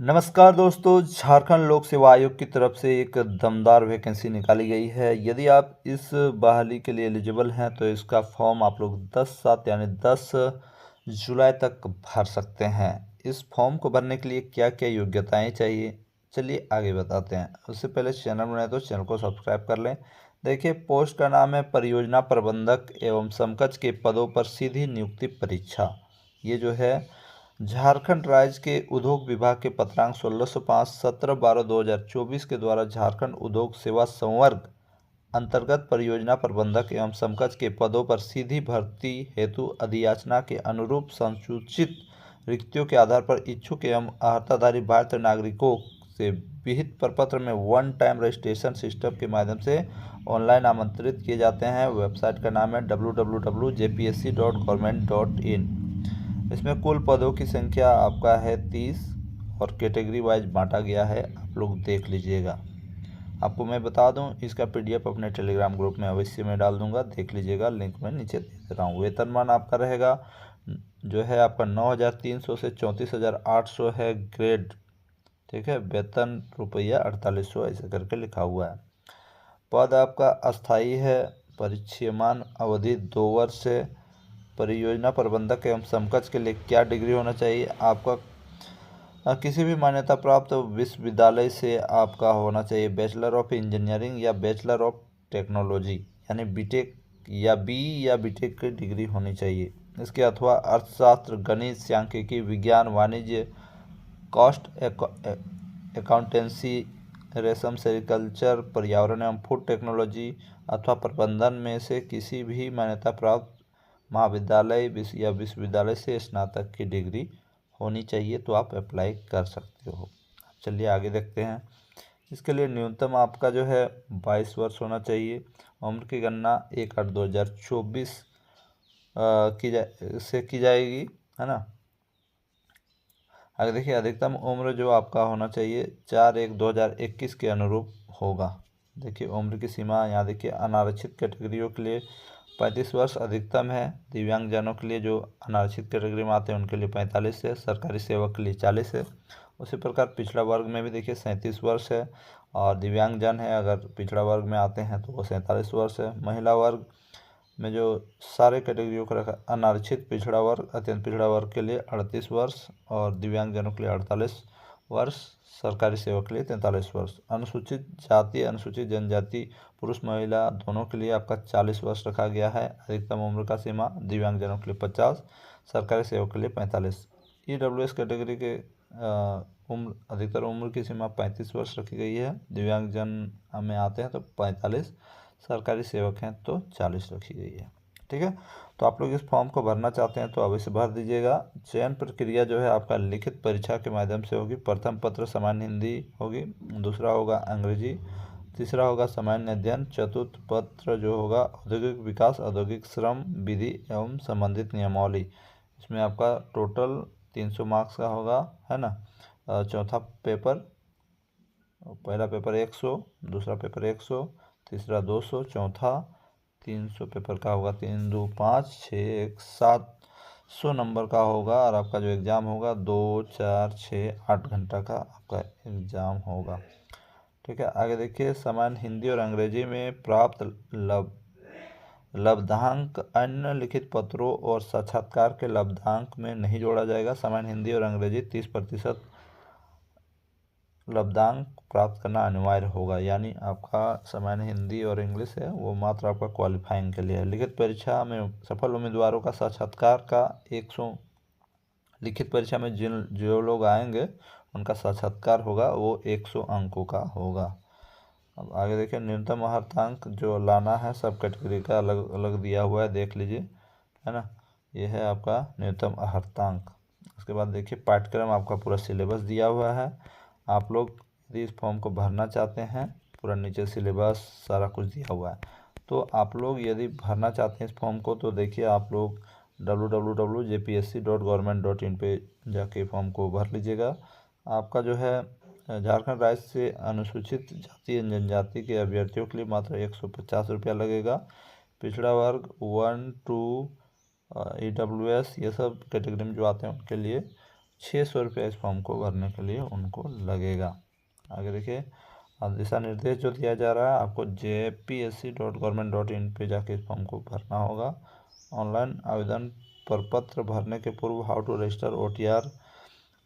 नमस्कार दोस्तों, झारखंड लोक सेवा आयोग की तरफ से एक दमदार वैकेंसी निकाली गई है। यदि आप इस बहाली के लिए एलिजिबल हैं तो इसका फॉर्म आप लोग 10/7 यानी 10 जुलाई तक भर सकते हैं। इस फॉर्म को भरने के लिए क्या क्या योग्यताएं चाहिए, चलिए आगे बताते हैं। उससे पहले चैनल बनाए तो चैनल को सब्सक्राइब कर लें। देखिए, पोस्ट का नाम है परियोजना प्रबंधक एवं समकक्ष के पदों पर सीधी नियुक्ति परीक्षा। ये जो है झारखंड राज्य के उद्योग विभाग के पत्रांक 1605 17/12/2024 के द्वारा झारखंड उद्योग सेवा संवर्ग अंतर्गत परियोजना प्रबंधक एवं समकक्ष के पदों पर सीधी भर्ती हेतु अधियाचना के अनुरूप संसूचित रिक्तियों के आधार पर इच्छुक एवं अर्हताधारी भारतीय नागरिकों से विहित प्रपत्र में वन टाइम रजिस्ट्रेशन सिस्टम के माध्यम से ऑनलाइन आमंत्रित किए जाते हैं। वेबसाइट का नाम है www.jpsc.government.in। इसमें कुल पदों की संख्या आपका है 30 और कैटेगरी वाइज बांटा गया है, आप लोग देख लीजिएगा। आपको मैं बता दूं, इसका पीडीएफ अपने टेलीग्राम ग्रुप में अवश्य मैं डाल दूंगा, देख लीजिएगा, लिंक में नीचे दे दे रहा हूँ। वेतनमान आपका रहेगा जो है आपका 9,300 से 34,800 है ग्रेड, ठीक है। वेतन रुपया 4800 ऐसे करके लिखा हुआ है। पद आपका अस्थाई है, परिचयमान अवधि 2 वर्ष है। परियोजना प्रबंधक एवं समकक्ष के लिए क्या डिग्री होना चाहिए आपका? किसी भी मान्यता प्राप्त विश्वविद्यालय से आपका होना चाहिए बैचलर ऑफ इंजीनियरिंग या बैचलर ऑफ टेक्नोलॉजी यानी बीटेक या बीटेक की डिग्री होनी चाहिए इसके, अथवा अर्थशास्त्र, गणित, सांख्यिकी, विज्ञान, वाणिज्य, कॉस्ट अकाउंटेंसी, रेशम सेरिकल्चर, पर्यावरण एवं फूड टेक्नोलॉजी अथवा प्रबंधन में से किसी भी मान्यता प्राप्त महाविद्यालय या विश्वविद्यालय से स्नातक की डिग्री होनी चाहिए, तो आप अप्लाई कर सकते हो। चलिए आगे देखते हैं। इसके लिए न्यूनतम आपका जो है 22 वर्ष होना चाहिए। उम्र की गणना 1/8/2024 की जाएगी, है ना। आगे देखिए, अधिकतम उम्र जो आपका होना चाहिए 4/1/2021 के अनुरूप होगा। देखिए उम्र की सीमा यहाँ देखिए, अनारक्षित कैटेगरियों के लिए 35 वर्ष अधिकतम है। दिव्यांगजनों के लिए जो अनारक्षित कैटेगरी में आते हैं उनके लिए 45 है। सरकारी सेवक के लिए 40 है। उसी प्रकार पिछड़ा वर्ग में भी देखिए 37 वर्ष है, और दिव्यांगजन है अगर पिछड़ा वर्ग में आते हैं तो वो 47 वर्ष है। महिला वर्ग में जो सारे कैटेगरियों को रखा, अनारक्षित, पिछड़ा वर्ग, अत्यंत पिछड़ा वर्ग के लिए 38 वर्ष और दिव्यांगजनों के लिए 48 वर्ष, सरकारी सेवक के लिए 43 वर्ष। अनुसूचित जाति, अनुसूचित जनजाति, पुरुष महिला दोनों के लिए आपका 40 वर्ष रखा गया है। अधिकतम उम्र का सीमा दिव्यांगजनों के लिए 50, सरकारी सेवक के लिए 45। ईडब्ल्यूएस कैटेगरी के उम्र, अधिकतर उम्र की सीमा 35 वर्ष रखी गई है। दिव्यांगजन में आते हैं तो 45, सरकारी सेवक हैं तो 40 रखी गई है, ठीक है। तो आप लोग इस फॉर्म को भरना चाहते हैं तो अवश्य भर दीजिएगा। चयन प्रक्रिया जो है आपका लिखित परीक्षा के माध्यम से होगी। प्रथम पत्र सामान्य हिंदी होगी, दूसरा होगा अंग्रेजी, तीसरा होगा सामान्य अध्ययन, चतुर्थ पत्र जो होगा औद्योगिक विकास, औद्योगिक श्रम विधि एवं संबंधित नियमावली। इसमें आपका टोटल 300 मार्क्स का होगा, है ना। चौथा पेपर, पहला पेपर 100, दूसरा पेपर 100, तीसरा 200, चौथा 300 पेपर का होगा। 3 2 5 6 1 700 नंबर का होगा, और आपका जो एग्ज़ाम होगा 2 4 6 8 घंटा का आपका एग्ज़ाम होगा, ठीक है। आगे देखिए, सामान्य हिंदी और अंग्रेजी में प्राप्त लब्धांक अन्य लिखित पत्रों और साक्षात्कार के लब्धांक में नहीं जोड़ा जाएगा। सामान्य हिंदी और अंग्रेजी 30% लब्धांक प्राप्त करना अनिवार्य होगा, यानी आपका सामान्य हिंदी और इंग्लिश है वो मात्र आपका क्वालिफाइंग के लिए है। लिखित परीक्षा में सफल उम्मीदवारों का साक्षात्कार का 100, लिखित परीक्षा में जो लोग आएंगे उनका साक्षात्कार होगा वो 100 अंकों का होगा। अब आगे देखिए, न्यूनतम अर्हतांक जो लाना है सब कैटेगरी का अलग अलग दिया हुआ है, देख लीजिए, है ना। ये है आपका न्यूनतम अर्हतांक। उसके बाद देखिए, पाठ्यक्रम आपका पूरा सिलेबस दिया हुआ है। आप लोग यदि इस फॉर्म को भरना चाहते हैं, पूरा नीचे सिलेबस सारा कुछ दिया हुआ है। तो आप लोग यदि भरना चाहते हैं इस फॉर्म को तो देखिए, आप लोग www.jpsc.government.in पे जाके फॉर्म को भर लीजिएगा। आपका जो है झारखंड राज्य से अनुसूचित जाति एवं जनजाति के अभ्यर्थियों के लिए मात्र 150 रुपया लगेगा। पिछड़ा वर्ग 1 2 EWS ये सब कैटेगरी में जो आते हैं उनके लिए ₹600 इस फॉर्म को भरने के लिए उनको लगेगा। आगे देखिए दिशा निर्देश जो दिया जा रहा है, आपको jpsc.government.in पे जाके इस फॉर्म को भरना होगा। ऑनलाइन आवेदन प्रपत्र भरने के पूर्व हाउ टू रजिस्टर OTR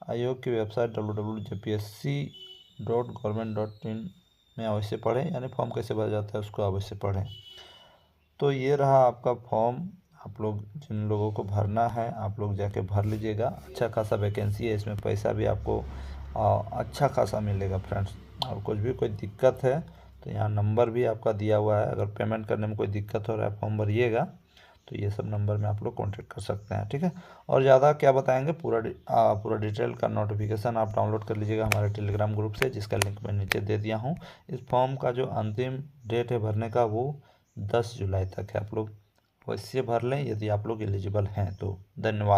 आयोग की वेबसाइट www.jpsc.government.in में अवश्य पढ़ें, यानी फॉर्म कैसे भरा जाता है उसको अवश्य पढ़ें। तो ये रहा आपका फॉर्म, आप लोग जिन लोगों को भरना है आप लोग जाके भर लीजिएगा। अच्छा खासा वैकेंसी है, इसमें पैसा भी आपको अच्छा खासा मिलेगा फ्रेंड्स। और कुछ भी कोई दिक्कत है तो यहाँ नंबर भी आपका दिया हुआ है, अगर पेमेंट करने में कोई दिक्कत हो रहा है फॉर्म भरिएगा तो ये सब नंबर में आप लोग कॉन्टेक्ट कर सकते हैं, ठीक है। और ज़्यादा क्या बताएंगे, पूरा डिटेल का नोटिफिकेशन आप डाउनलोड कर लीजिएगा हमारे टेलीग्राम ग्रुप से, जिसका लिंक मैं नीचे दे दिया हूँ। इस फॉर्म का जो अंतिम डेट है भरने का वो 10 जुलाई तक है। आप लोग वैसे भर लें यदि आप लोग एलिजिबल हैं तो। धन्यवाद।